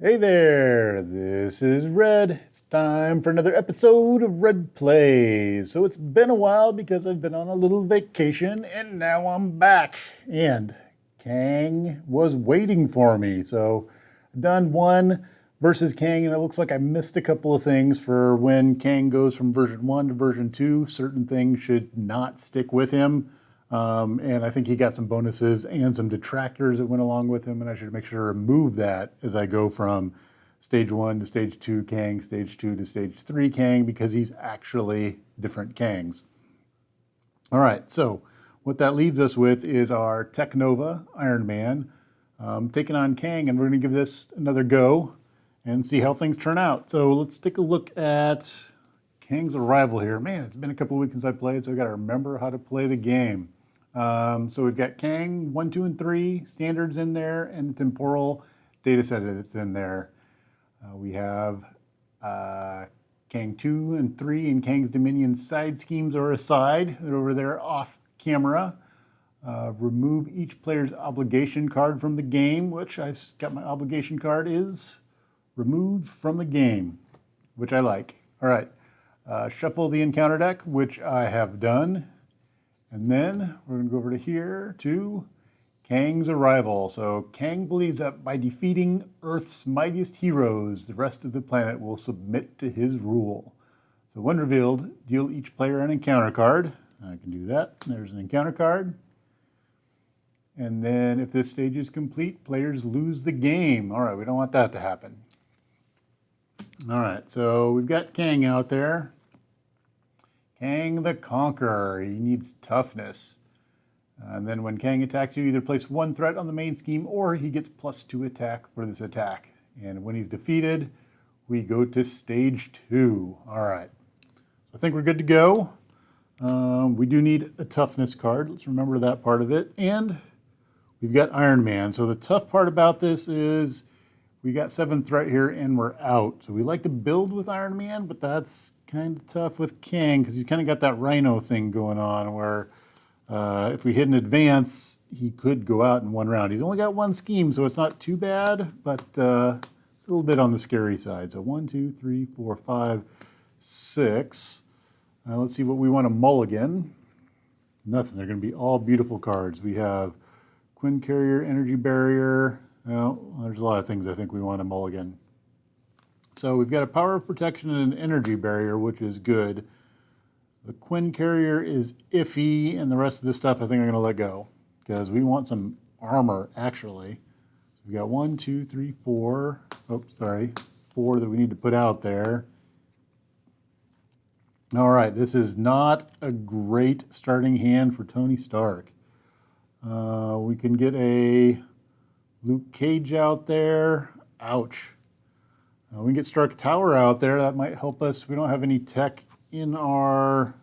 Hey there, this is Red. It's time for another episode of Red Plays. So it's been a while because I've been on a little vacation and now I'm back. And Kang was waiting for me. So I've done one versus Kang and it looks like I missed a couple of things for when Kang goes from version 1 to version 2. Certain things should not stick with him. And I think he got some bonuses and some detractors that went along with him, and I should make sure to remove that as I go from stage 1 to stage 2 Kang, stage 2 to stage 3 Kang, because he's actually different Kangs. All right, so what that leaves us with is our Tech Nova Iron Man taking on Kang, and we're going to give this another go and see how things turn out. So let's take a look at Kang's arrival here. Man, it's been a couple of weeks since I played, so I got to remember how to play the game. So we've got Kang 1, 2, and 3 standards in there, and the temporal data set that's in there. We have Kang 2 and 3 and Kang's Dominion side schemes are aside. They're over there off camera. Remove each player's obligation card from the game, which I've got my obligation card is removed from the game, which I like. All right. Shuffle the encounter deck, which I have done. And then we're going to go over to here to Kang's arrival. So Kang believes that by defeating Earth's mightiest heroes, the rest of the planet will submit to his rule. So when revealed, deal each player an encounter card. I can do that. There's an encounter card. And then if this stage is complete, players lose the game. All right, we don't want that to happen. All right, so we've got Kang out there. Kang the Conqueror, he needs toughness. And then when Kang attacks you, either place one threat on the main scheme or he gets +2 attack for this attack. And when he's defeated, we go to stage 2. All right, so I think we're good to go. We do need a toughness card. Let's remember that part of it. And we've got Iron Man. So the tough part about this is we got 7 threat here and we're out. So we like to build with Iron Man, but that's kind of tough with Kang because he's kind of got that Rhino thing going on where if we hit an advance, he could go out in one round. He's only got 1 scheme, so it's not too bad, but it's a little bit on the scary side. So 1, 2, 3, 4, 5, 6. Let's see what we want to mulligan. Nothing. They're going to be all beautiful cards. We have Quinn Carrier, Energy Barrier. Well, there's a lot of things I think we want to mulligan. So we've got a Power of Protection and an Energy Barrier, which is good. The Quinn Carrier is iffy, and the rest of this stuff I think I'm going to let go because we want some armor, actually. So we've got 1, 2, 3, 4. Oh, sorry. 4 that we need to put out there. All right, this is not a great starting hand for Tony Stark. We can get a Luke Cage out there. Ouch. We can get Stark Tower out there. That might help us. We don't have any tech in our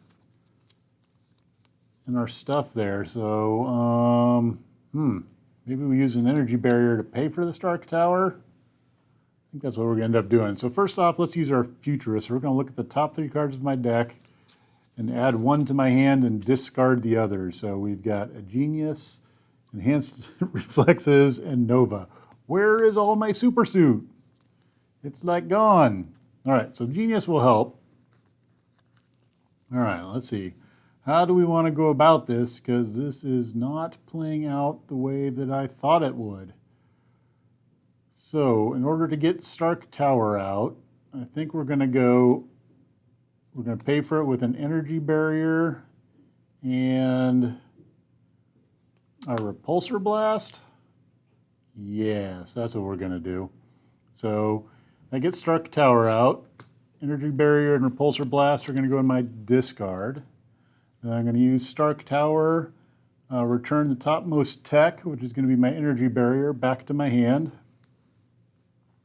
stuff there. So, maybe we use an energy barrier to pay for the Stark Tower. I think that's what we're going to end up doing. So first off, let's use our Futurist. We're going to look at the top 3 cards of my deck and add 1 to my hand and discard the others. So we've got a Genius, Enhanced Reflexes, and Nova. Where is all my super suit? It's like gone. All right, so Genius will help. All right, let's see. How do we want to go about this? Because this is not playing out the way that I thought it would. So in order to get Stark Tower out, I think we're going to pay for it with an energy barrier and a repulsor blast. Yes, that's what we're going to do. So I get Stark Tower out. Energy barrier and repulsor blast are going to go in my discard. Then I'm going to use Stark Tower, return the topmost tech, which is going to be my energy barrier, back to my hand.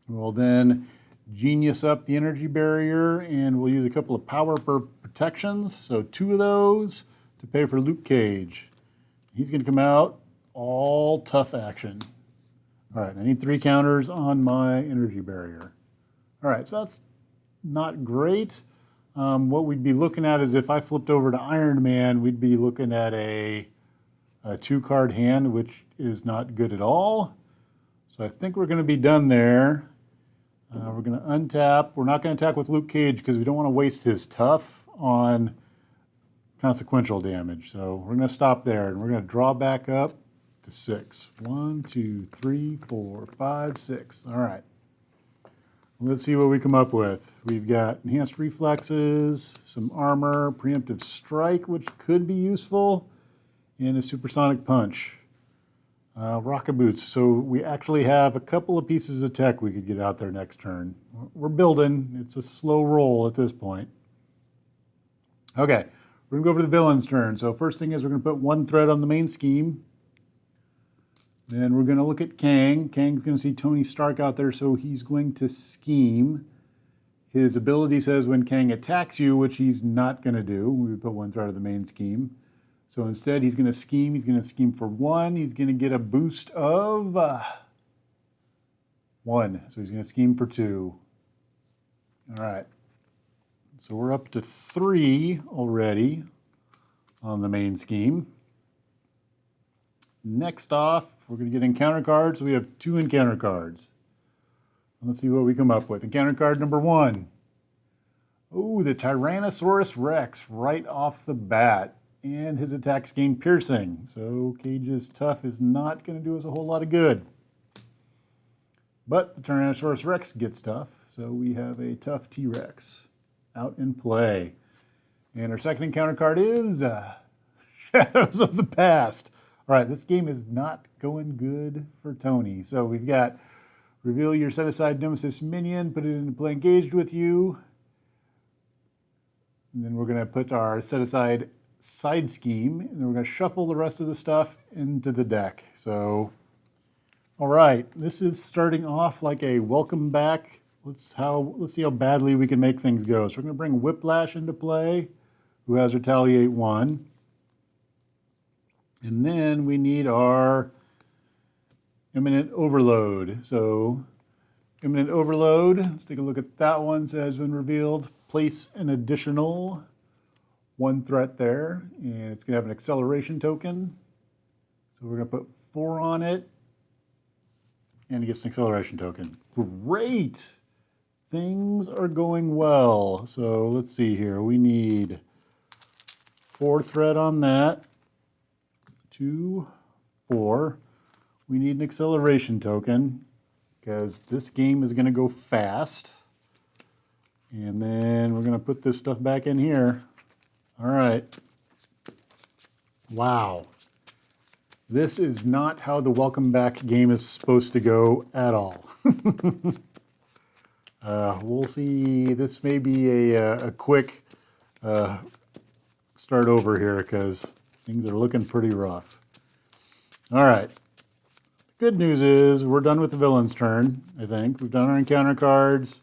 We'll then Genius up the energy barrier, and we'll use a couple of power protections. So 2 of those to pay for Luke Cage. He's going to come out all tough action. All right, I need 3 counters on my energy barrier. All right, so that's not great. What we'd be looking at is if I flipped over to Iron Man, we'd be looking at a 2-card hand, which is not good at all. So I think we're going to be done there. We're going to untap. We're not going to attack with Luke Cage because we don't want to waste his tough on consequential damage. So we're going to stop there, and we're going to draw back up to 6. 1, 2, 3, 4, 5, 6. All right. Let's see what we come up with. We've got enhanced reflexes, some armor, preemptive strike, which could be useful, and a supersonic punch. Rocket boots. So we actually have a couple of pieces of tech we could get out there next turn. We're building. It's a slow roll at this point. Okay, we're going to go over the villain's turn. So first thing is we're going to put one threat on the main scheme. Then we're going to look at Kang. Kang's going to see Tony Stark out there, so he's going to scheme. His ability says when Kang attacks you, which he's not going to do. We put one threat of the main scheme. So instead, he's going to scheme. He's going to scheme for 1. He's going to get a boost of 1. So he's going to scheme for 2. All right. So we're up to 3 already on the main scheme. Next off, we're going to get encounter cards. So we have 2 encounter cards. Let's see what we come up with. Encounter card number 1. Oh, the Tyrannosaurus Rex right off the bat. And his attacks gain piercing. So Cage's tough is not going to do us a whole lot of good. But the Tyrannosaurus Rex gets tough. So we have a tough T-Rex out in play. And our second encounter card is Shadows of the Past. All right, this game is not going good for Tony. So we've got reveal your set-aside Nemesis minion, put it into play engaged with you. And then we're going to put our set-aside side scheme, and then we're going to shuffle the rest of the stuff into the deck. So, all right, this is starting off like a welcome back. Let's see how badly we can make things go. So we're going to bring Whiplash into play, who has Retaliate 1. And then we need our Imminent Overload. So Imminent Overload, let's take a look at that one. It has been revealed. Place an additional 1 threat there, and it's going to have an acceleration token. So we're going to put 4 on it, and it gets an acceleration token. Great! Things are going well. So let's see here. We need 4 threat on that. 2, 4. We need an acceleration token because this game is going to go fast. And then we're going to put this stuff back in here. All right. Wow. This is not how the welcome back game is supposed to go at all. We'll see. This may be a quick start over here because things are looking pretty rough. All right. Good news is we're done with the villain's turn, I think. We've done our encounter cards.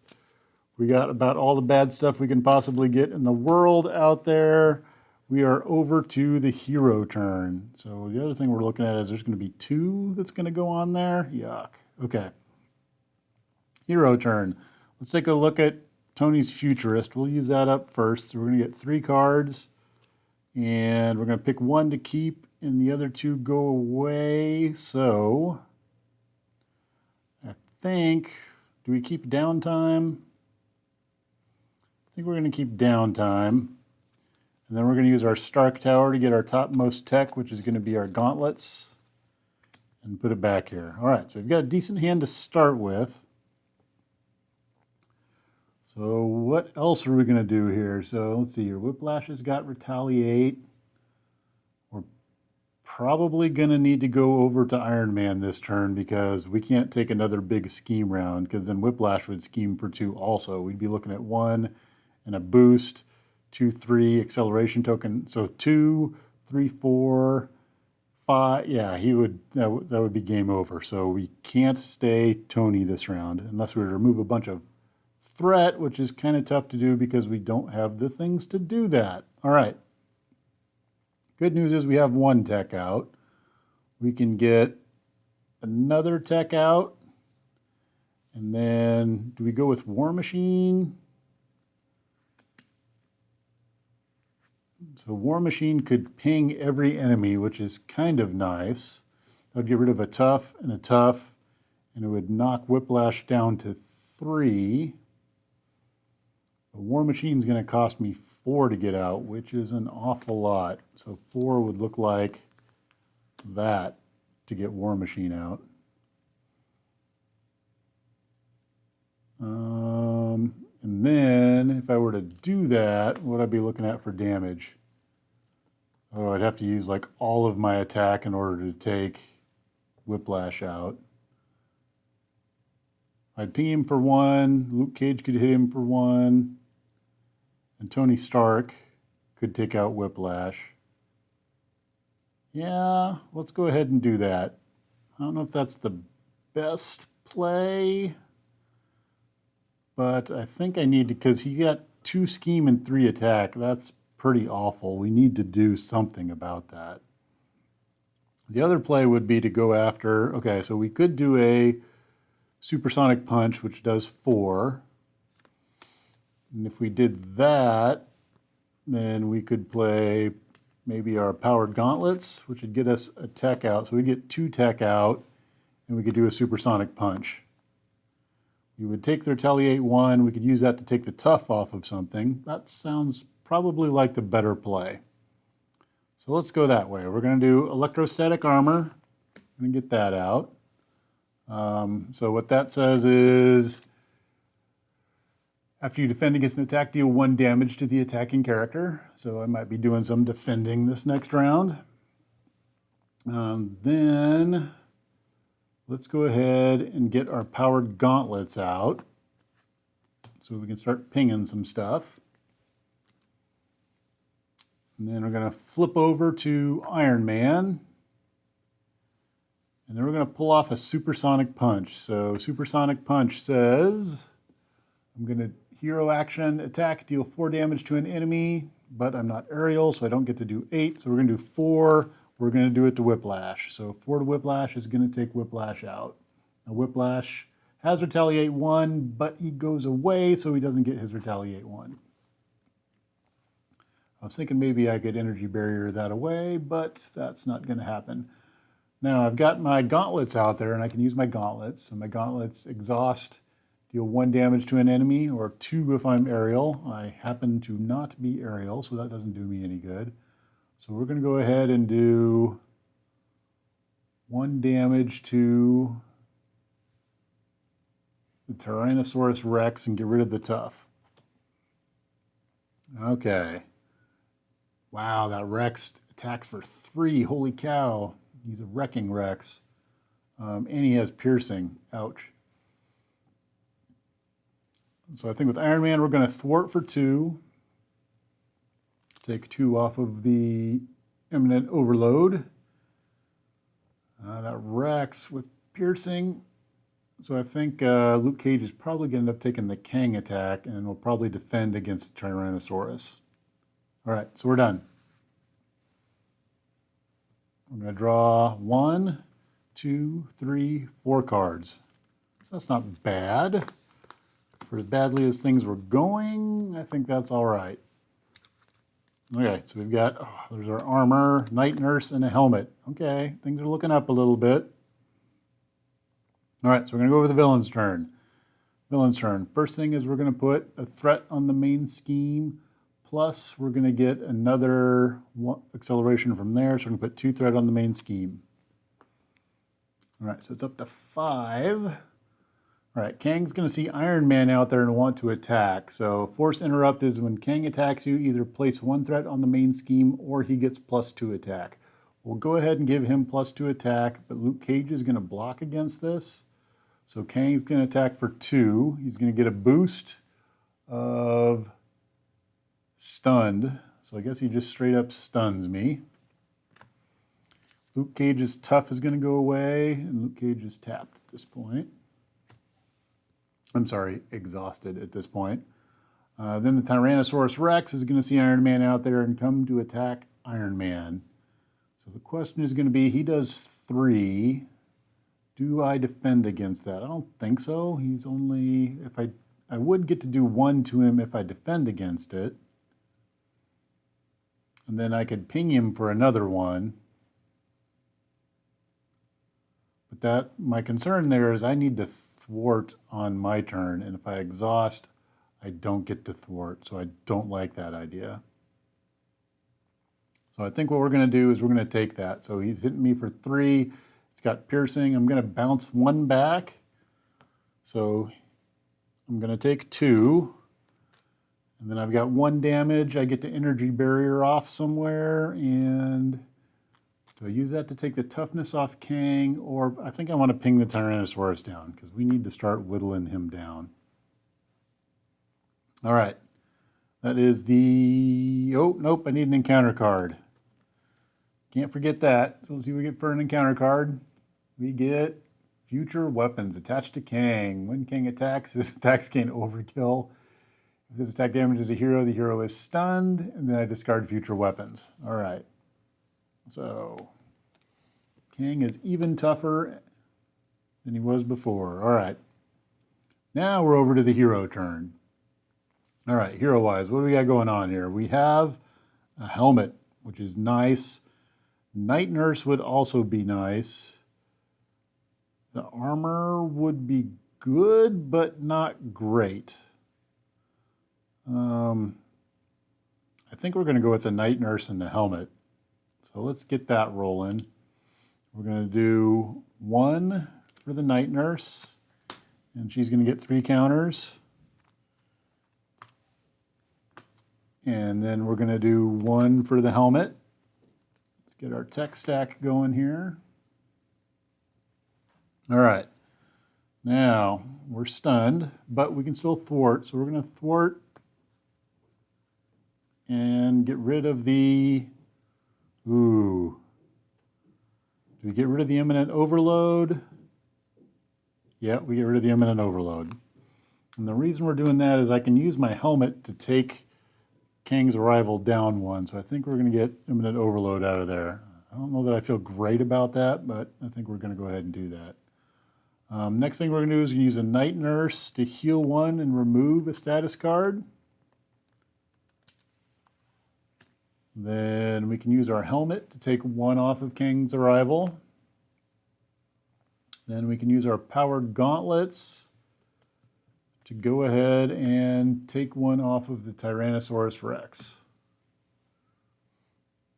We got about all the bad stuff we can possibly get in the world out there. We are over to the hero turn. So the other thing we're looking at is there's going to be 2 that's going to go on there. Yuck. Okay. Hero turn. Let's take a look at Tony's Futurist. We'll use that up first. So we're going to get 3 cards. And we're going to pick 1 to keep and the other 2 go away. So I think, do we keep downtime? I think we're going to keep downtime. And then we're going to use our Stark Tower to get our topmost tech, which is going to be our gauntlets, and put it back here. All right, so we've got a decent hand to start with. So what else are we going to do here? So let's see here. Whiplash has got Retaliate. We're probably going to need to go over to Iron Man this turn because we can't take another big scheme round because then Whiplash would scheme for 2 also. We'd be looking at 1 and a boost, 2, 3, acceleration token. So 2, 3, 4, 5. Yeah, that would be game over. So we can't stay Tony this round unless we remove a bunch of threat, which is kind of tough to do because we don't have the things to do that. All right. Good news is we have 1 tech out. We can get another tech out. And then do we go with War Machine? So War Machine could ping every enemy, which is kind of nice. That would get rid of a tough, and it would knock Whiplash down to 3. The War Machine's going to cost me 4 to get out, which is an awful lot. So 4 would look like that to get War Machine out. And then if I were to do that, what would I be looking at for damage? Oh, I'd have to use like all of my attack in order to take Whiplash out. I'd ping him for 1. Luke Cage could hit him for 1. And Tony Stark could take out Whiplash. Yeah, let's go ahead and do that. I don't know if that's the best play, but I think I need to, because he got 2 scheme and 3 attack. That's pretty awful. We need to do something about that. The other play would be to go after, okay, so we could do a Supersonic Punch, which does 4. And if we did that, then we could play maybe our Powered Gauntlets, which would get us a tech out. So we get 2 tech out, and we could do a Supersonic Punch. We would take the Retaliate 1. We could use that to take the Tough off of something. That sounds probably like the better play. So let's go that way. We're going to do Electrostatic Armor. I'm going to get that out. So what that says is, after you defend against an attack, deal 1 damage to the attacking character. So I might be doing some defending this next round. Then let's go ahead and get our Powered Gauntlets out so we can start pinging some stuff. And then we're going to flip over to Iron Man. And then we're going to pull off a Supersonic Punch. So Supersonic Punch says, I'm going to hero action, attack, deal 4 damage to an enemy, but I'm not aerial, so I don't get to do 8. So we're going to do 4. We're going to do it to Whiplash. So 4 to Whiplash is going to take Whiplash out. Now Whiplash has Retaliate 1, but he goes away, so he doesn't get his Retaliate 1. I was thinking maybe I could Energy Barrier that away, but that's not going to happen. Now I've got my gauntlets out there, and I can use my gauntlets. So my gauntlets exhaust, deal 1 damage to an enemy, or 2 if I'm aerial. I happen to not be aerial, so that doesn't do me any good. So we're going to go ahead and do 1 damage to the Tyrannosaurus Rex and get rid of the Tough. Okay. Wow, that Rex attacks for 3. Holy cow. He's a wrecking Rex. And he has piercing. Ouch. So I think with Iron Man, we're going to thwart for 2. Take 2 off of the Imminent Overload. That Rex with piercing. So I think Luke Cage is probably going to end up taking the Kang attack, and will probably defend against the Tyrannosaurus. All right, so we're done. I'm going to draw 1, 2, 3, 4 cards. So that's not bad. For as badly as things were going, I think that's all right. Okay, so we've got, there's our armor, Night Nurse, and a helmet. Okay, things are looking up a little bit. All right, so we're going to go over the villain's turn. Villain's turn. First thing is we're going to put a threat on the main scheme. Plus, we're going to get another acceleration from there. So we're going to put 2 threat on the main scheme. All right, so it's up to 5. All right, Kang's going to see Iron Man out there and want to attack. So Forced Interrupt is when Kang attacks you, either place 1 threat on the main scheme or he gets +2 attack. We'll go ahead and give him +2 attack, but Luke Cage is going to block against this. So Kang's going to attack for 2. He's going to get a boost of stunned. So I guess he just straight up stuns me. Luke Cage's Tough is going to go away, and Luke Cage is tapped at this point. I'm sorry, exhausted at this point. Then the Tyrannosaurus Rex is going to see Iron Man out there and come to attack Iron Man. So the question is going to be, he does 3. Do I defend against that? I don't think so. He's only, if I would get to do 1 to him if I defend against it. And then I could ping him for another 1. But my concern there is I need to thwart on my turn, and if I exhaust, I don't get to thwart, so I don't like that idea. So I think what we're going to do is we're going to take that. So he's hitting me for 3. It's got piercing. I'm going to bounce 1 back. So I'm going to take 2. And then I've got 1 damage. I get the energy barrier off somewhere. And do I use that to take the toughness off Kang? Or I think I want to ping the Tyrannosaurus down because we need to start whittling him down. All right. That is the... Oh, nope. I need an encounter card. Can't forget that. So let's see what we get for an encounter card. We get future weapons attached to Kang. When Kang attacks, his attacks gain overkill. If this attack damages a hero, the hero is stunned, and then I discard future weapons. All right. So Kang is even tougher than he was before. All right. Now we're over to the hero turn. All right, hero-wise, what do we got going on here? We have a helmet, which is nice. Night Nurse would also be nice. The armor would be good, but not great. I think we're going to go with the Night Nurse and the helmet. So let's get that rolling. We're going to do 1 for the Night Nurse, and she's going to get 3 counters. And then we're going to do 1 for the helmet. Let's get our tech stack going here. All right. Now, we're stunned, but we can still thwart. So we're going to thwart and get rid of the... Ooh. Do we get rid of the imminent overload? Yeah, we get rid of the imminent overload. And the reason we're doing that is I can use my helmet to take Kang's arrival down 1, so I think we're going to get imminent overload out of there. I don't know that I feel great about that, but I think we're going to go ahead and do that. Next thing we're going to do is use a Night Nurse to heal 1 and remove a status card. Then we can use our helmet to take 1 off of Kang's arrival. Then we can use our powered gauntlets to go ahead and take 1 off of the Tyrannosaurus Rex.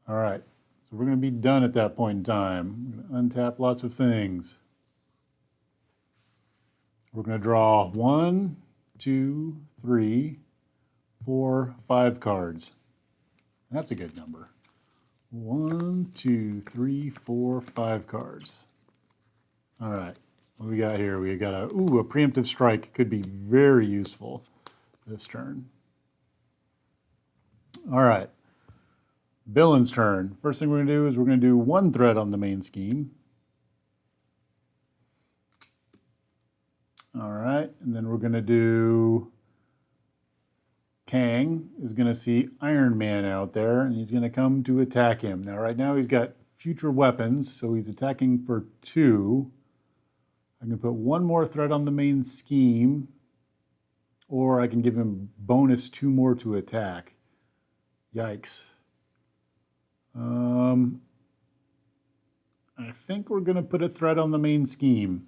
All right, so we're going to be done at that point in time. We're going to untap lots of things. We're going to draw 1, 2, 3, 4, 5 cards. That's a good number. 1, 2, 3, 4, 5 cards. All right. What do we got here? We got a preemptive strike. Could be very useful this turn. All right. Villain's turn. First thing we're going to do is we're going to do 1 threat on the main scheme. All right. And then we're going to do... Kang is going to see Iron Man out there, and he's going to come to attack him. Now, right now he's got future weapons, so he's attacking for 2. I can put 1 more threat on the main scheme, or I can give him bonus 2 more to attack. Yikes. I think we're going to put a threat on the main scheme,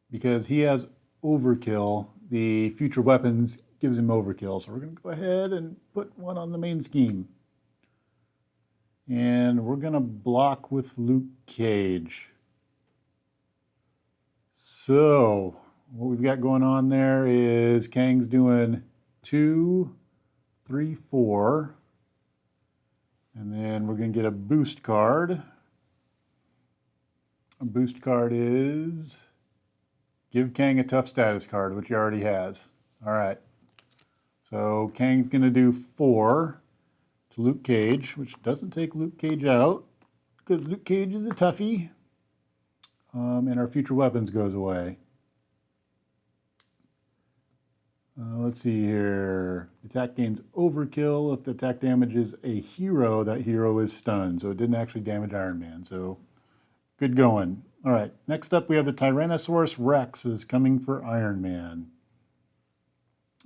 because he has overkill. The future weapons gives him overkill, so we're going to go ahead and put 1 on the main scheme. And we're going to block with Luke Cage. So what we've got going on there is Kang's doing 2, 3, 4. And then we're going to get a boost card. A boost card is give Kang a tough status card, which he already has. All right. So Kang's going to do 4 to Luke Cage, which doesn't take Luke Cage out because Luke Cage is a toughie. And our future weapons goes away. Let's see here. The attack gains overkill. If the attack damages a hero, that hero is stunned. So it didn't actually damage Iron Man. So good going. All right. Next up, we have the Tyrannosaurus Rex is coming for Iron Man.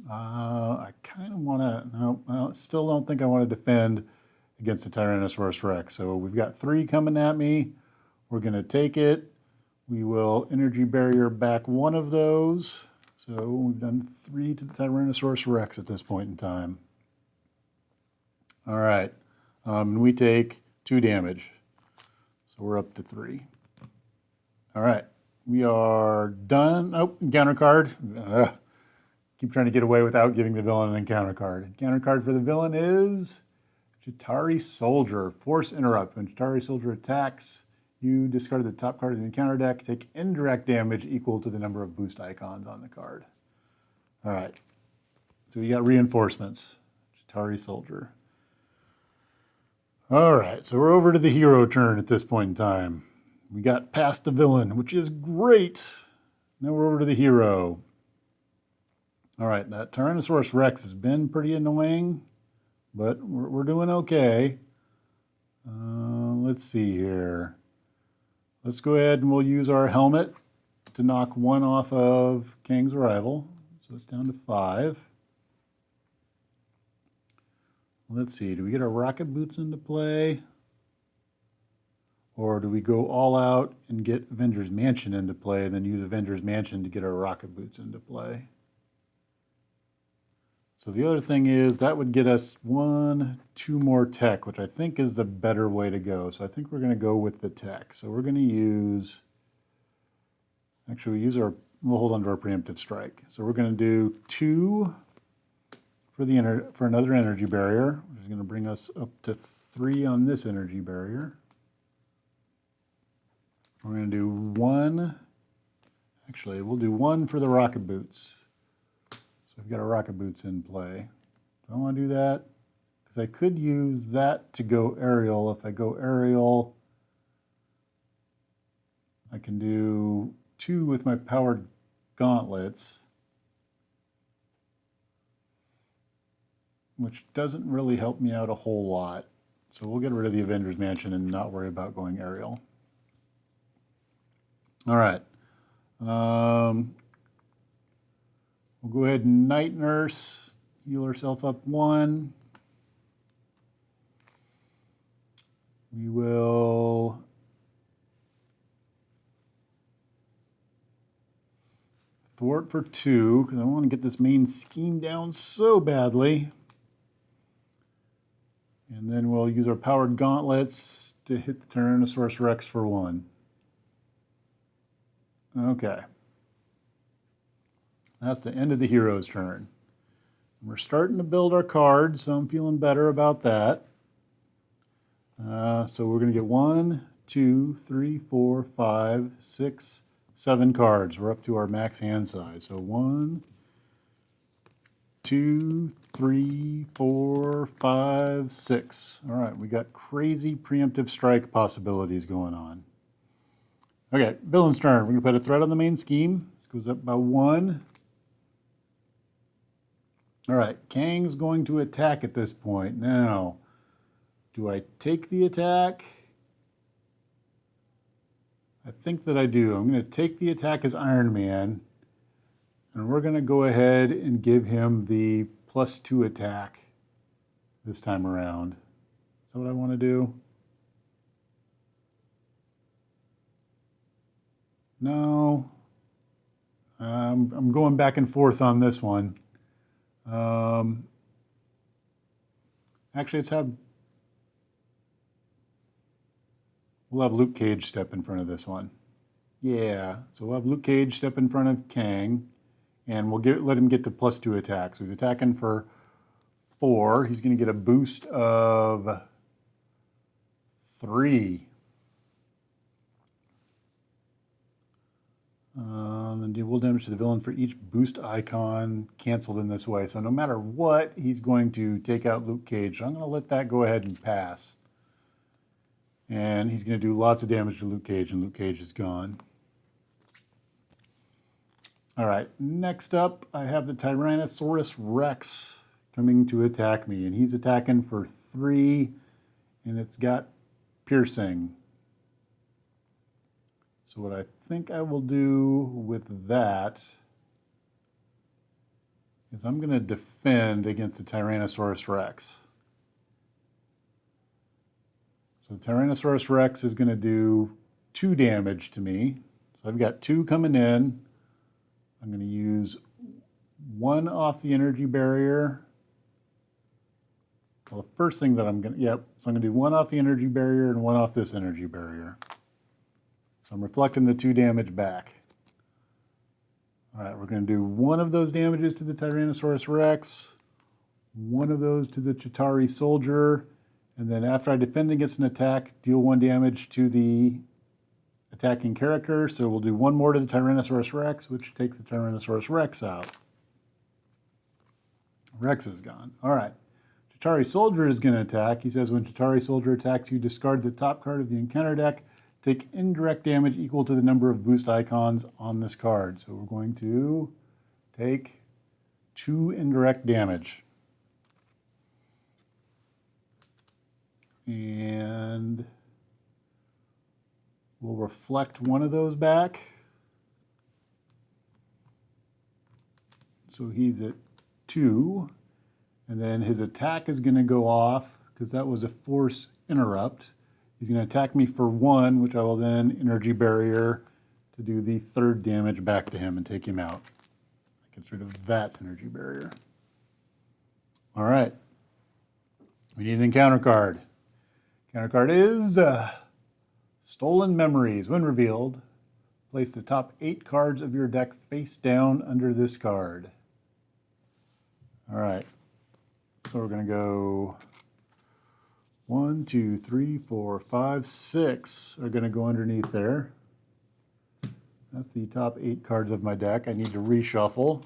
I kind of want to, no, I still don't think I want to defend against the Tyrannosaurus Rex. So we've got 3 coming at me. We're going to take it. We will energy barrier back one of those. So we've done 3 to the Tyrannosaurus Rex at this point in time. All right. We take 2 damage. So we're up to 3. All right. We are done. Oh, encounter card. Keep trying to get away without giving the villain an encounter card. Encounter card for the villain is Chitauri Soldier. Force Interrupt. When Chitauri Soldier attacks, you discard the top card of the encounter deck. Take indirect damage equal to the number of boost icons on the card. All right. So we got reinforcements. Chitauri Soldier. All right. So we're over to the hero turn at this point in time. We got past the villain, which is great. Now we're over to the hero. All right, that Tyrannosaurus Rex has been pretty annoying, but we're doing okay. Let's see here. Let's go ahead and we'll use our helmet to knock 1 off of Kang's arrival. So it's down to 5. Let's see, do we get our rocket boots into play? Or do we go all out and get Avengers Mansion into play and then use Avengers Mansion to get our rocket boots into play? So the other thing is that would get us 1, 2 more tech, which I think is the better way to go. So I think we're going to go with the tech. So we're going to use, actually we'll hold on to our preemptive strike. So we're going to do 2 for another energy barrier, which is going to bring us up to 3 on this energy barrier. We're going to do 1, actually we'll do 1 for the rocket boots. So we've got our rocket boots in play. Do I want to do that? Because I could use that to go aerial. If I go aerial, I can do 2 with my powered gauntlets, which doesn't really help me out a whole lot. So we'll get rid of the Avengers Mansion and not worry about going aerial. All right. We'll go ahead and Night Nurse, heal herself up 1. We will thwart for 2, because I want to get this main scheme down so badly. And then we'll use our powered gauntlets to hit the Tyrannosaurus Rex for 1. Okay. That's the end of the hero's turn. We're starting to build our cards, so I'm feeling better about that. So we're going to get 1, 2, 3, 4, 5, 6, 7 cards. We're up to our max hand size. So 1, 2, 3, 4, 5, 6. All right, we got crazy preemptive strike possibilities going on. Okay, villain's turn. We're going to put a threat on the main scheme. This goes up by 1. All right, Kang's going to attack at this point. Now, do I take the attack? I think that I do. I'm going to take the attack as Iron Man, and we're going to go ahead and give him the +2 attack this time around. Is that what I want to do? No. I'm going back and forth on this one. Actually, we'll have Luke Cage step in front of this one. Yeah, so we'll have Luke Cage step in front of Kang, and we'll let him get the +2 attack. So he's attacking for 4. He's going to get a boost of 3. Then deal damage to the villain for each boost icon canceled in this way. So no matter what, he's going to take out Luke Cage. So I'm going to let that go ahead and pass. And he's going to do lots of damage to Luke Cage, and Luke Cage is gone. All right, next up, I have the Tyrannosaurus Rex coming to attack me. And he's attacking for 3, and it's got piercing. So what I think I will do with that is I'm going to defend against the Tyrannosaurus Rex. So the Tyrannosaurus Rex is going to do 2 damage to me. So I've got 2 coming in. I'm going to use 1 off the energy barrier. Well, the first thing that I'm going to, so I'm going to do 1 off the energy barrier and 1 off this energy barrier. So I'm reflecting the 2 damage back. All right, we're going to do 1 of those damages to the Tyrannosaurus Rex, 1 of those to the Chitauri soldier, and then after I defend against an attack, deal 1 damage to the attacking character. So we'll do 1 more to the Tyrannosaurus Rex, which takes the Tyrannosaurus Rex out. Rex is gone. All right. Chitauri soldier is going to attack. He says when Chitauri soldier attacks, you discard the top card of the encounter deck. Take indirect damage equal to the number of boost icons on this card. So we're going to take 2 indirect damage. And we'll reflect 1 of those back. So he's at 2. And then his attack is going to go off because that was a force interrupt. He's going to attack me for 1, which I will then energy barrier to do the 3rd damage back to him and take him out. That gets rid of that energy barrier. All right. We need an encounter card. Encounter card is Stolen Memories. When revealed, place the top 8 cards of your deck face down under this card. All right. So we're going to go 1, 2, 3, 4, 5, 6 are going to go underneath there. That's the top 8 cards of my deck. I need to reshuffle.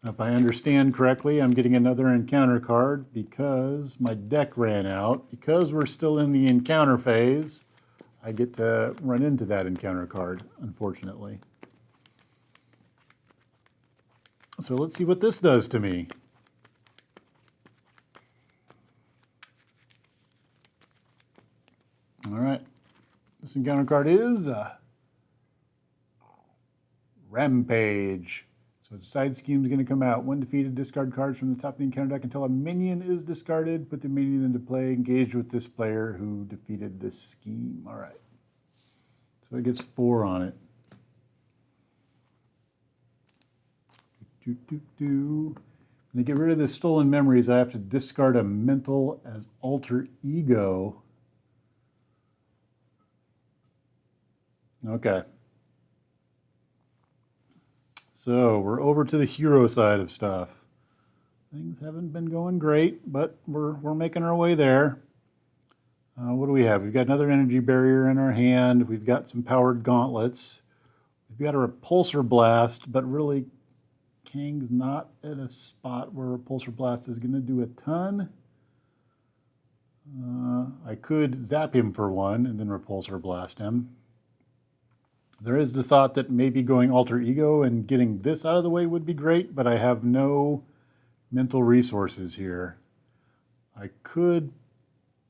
If I understand correctly, I'm getting another encounter card because my deck ran out. Because we're still in the encounter phase, I get to run into that encounter card, unfortunately. So let's see what this does to me. All right, this encounter card is Rampage. So its side scheme is going to come out. When defeated, discard cards from the top of the encounter deck until a minion is discarded. Put the minion into play, engaged with this player who defeated this scheme. All right, so it gets 4 on it. And to get rid of the Stolen Memories, I have to discard a mental as alter ego. Okay. So we're over to the hero side of stuff. Things haven't been going great, but we're making our way there. What do we have? We've got another energy barrier in our hand. We've got some powered gauntlets. We've got a repulsor blast, but really Kang's not at a spot where repulsor blast is going to do a ton. I could zap him for 1 and then repulsor blast him. There is the thought that maybe going alter ego and getting this out of the way would be great, but I have no mental resources here. I could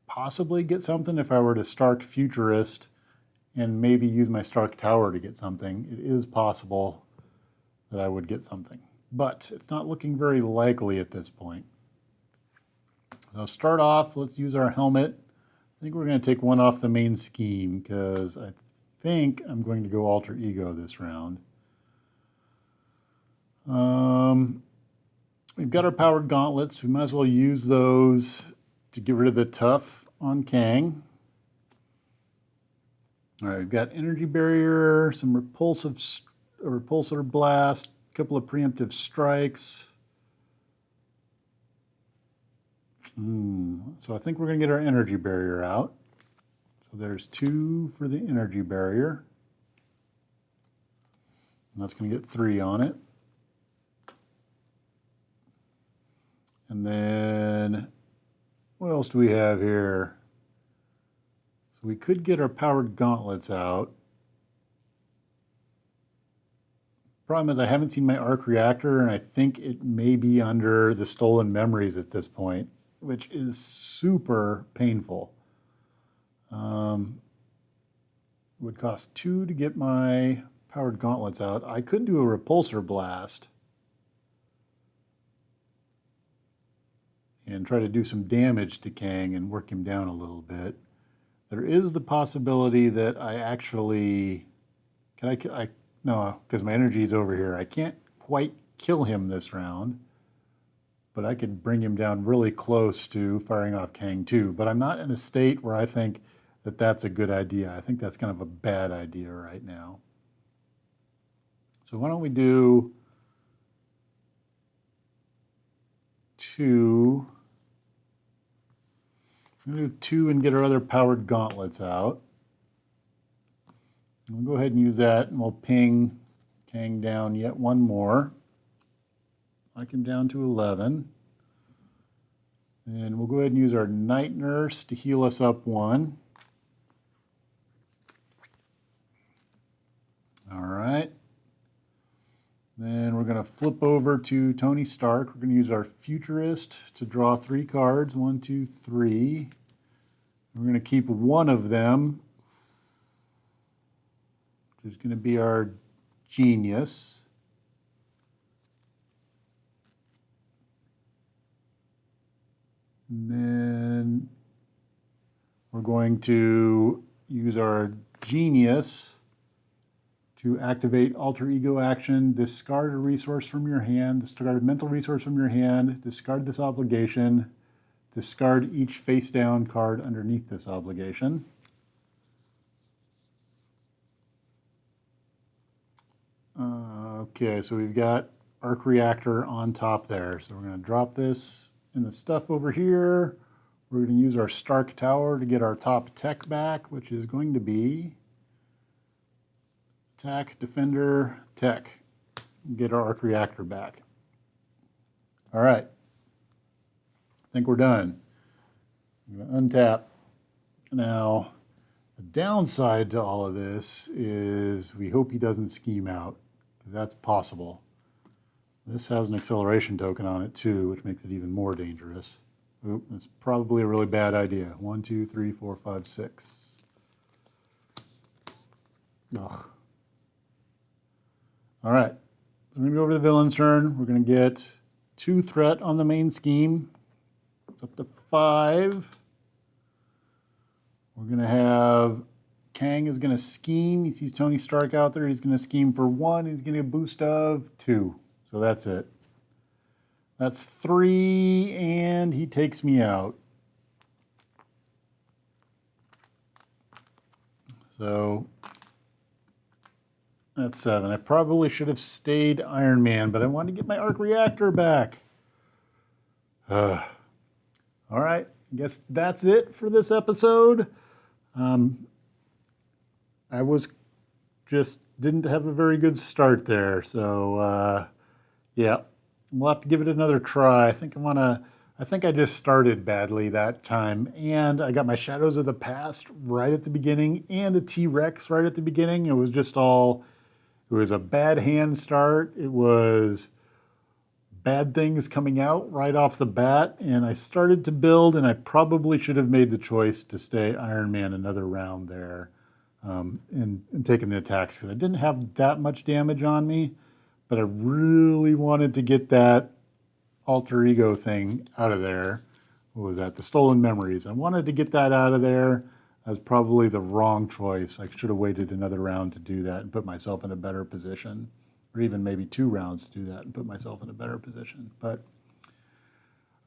possibly get something if I were to Stark Futurist and maybe use my Stark Tower to get something. It is possible that I would get something, but it's not looking very likely at this point. So start off, let's use our helmet. I think we're going to take 1 off the main scheme because I think I'm going to go alter ego this round. We've got our powered gauntlets. We might as well use those to get rid of the tough on Kang. All right, we've got energy barrier, some repulsor blast, a couple of preemptive strikes. So I think we're going to get our energy barrier out. So there's 2 for the energy barrier. And that's going to get 3 on it. And then what else do we have here? So we could get our powered gauntlets out. Problem is I haven't seen my arc reactor, and I think it may be under the Stolen Memories at this point, which is super painful. It would cost 2 to get my powered gauntlets out. I could do a repulsor blast and try to do some damage to Kang and work him down a little bit. There is the possibility that I actually, no, because my energy is over here. I can't quite kill him this round, but I could bring him down really close to firing off Kang 2. But I'm not in a state where I think that that's a good idea. I think that's kind of a bad idea right now. So why don't we do 2. I'm going to do 2 and get our other powered gauntlets out. We'll go ahead and use that, and we'll ping Kang down yet one more. Like him down to 11. And we'll go ahead and use our Night Nurse to heal us up 1. All right. Then we're going to flip over to Tony Stark. We're going to use our Futurist to draw 3 cards. 1, 2, 3. We're going to keep one of them, which is going to be our Genius. And then we're going to use our Genius to activate Alter Ego action, discard a resource from your hand, discard a mental resource from your hand, discard this obligation, discard each face-down card underneath this obligation. Okay, so we've got Arc Reactor on top there. So we're going to drop this in the stuff over here. We're going to use our Stark Tower to get our top tech back, which is going to be Attack, Defender, Tech. Get our Arc Reactor back. All right. I think we're done. I'm going to untap. Now, the downside to all of this is we hope he doesn't scheme out, because that's possible. This has an acceleration token on it too, which makes it even more dangerous. Oop, that's probably a really bad idea. 1, 2, 3, 4, 5, 6. Ugh. All right, so we're going to go over to the villain's turn. We're going to get 2 threat on the main scheme. It's up to 5. We're going to have Kang is going to scheme. He sees Tony Stark out there. He's going to scheme for 1. He's going to get a boost of 2. So that's it. That's 3, and he takes me out. So that's 7. I probably should have stayed Iron Man, but I wanted to get my Arc Reactor back. All right, I guess that's it for this episode. I was just didn't have a very good start there, so yeah, we'll have to give it another try. I think I just started badly that time, and I got my Shadows of the Past right at the beginning and a T-Rex right at the beginning. It was just all, it was a bad hand start. It was bad things coming out right off the bat, and I started to build, and I probably should have made the choice to stay Iron Man another round there and taking the attacks, because I didn't have that much damage on me, but I really wanted to get that alter ego thing out of there. What was that? The Stolen Memories. I wanted to get that out of there. That was probably the wrong choice. I should have waited another round to do that and put myself in a better position, or even maybe 2 rounds to do that and put myself in a better position. But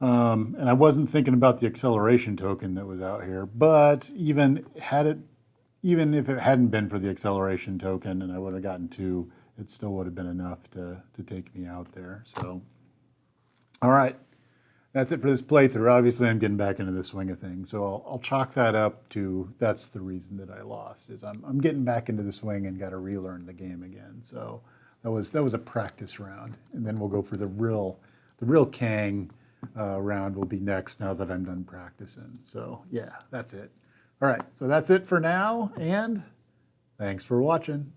and I wasn't thinking about the acceleration token that was out here. But even if it hadn't been for the acceleration token and I would have gotten 2, it still would have been enough to take me out there. So, all right, that's it for this playthrough. Obviously, I'm getting back into the swing of things, so I'll chalk that up to that's the reason that I lost, is I'm getting back into the swing and got to relearn the game again. So that was a practice round, and then we'll go for the real Kang round will be next now that I'm done practicing. So yeah, that's it. All right, so that's it for now, and thanks for watching.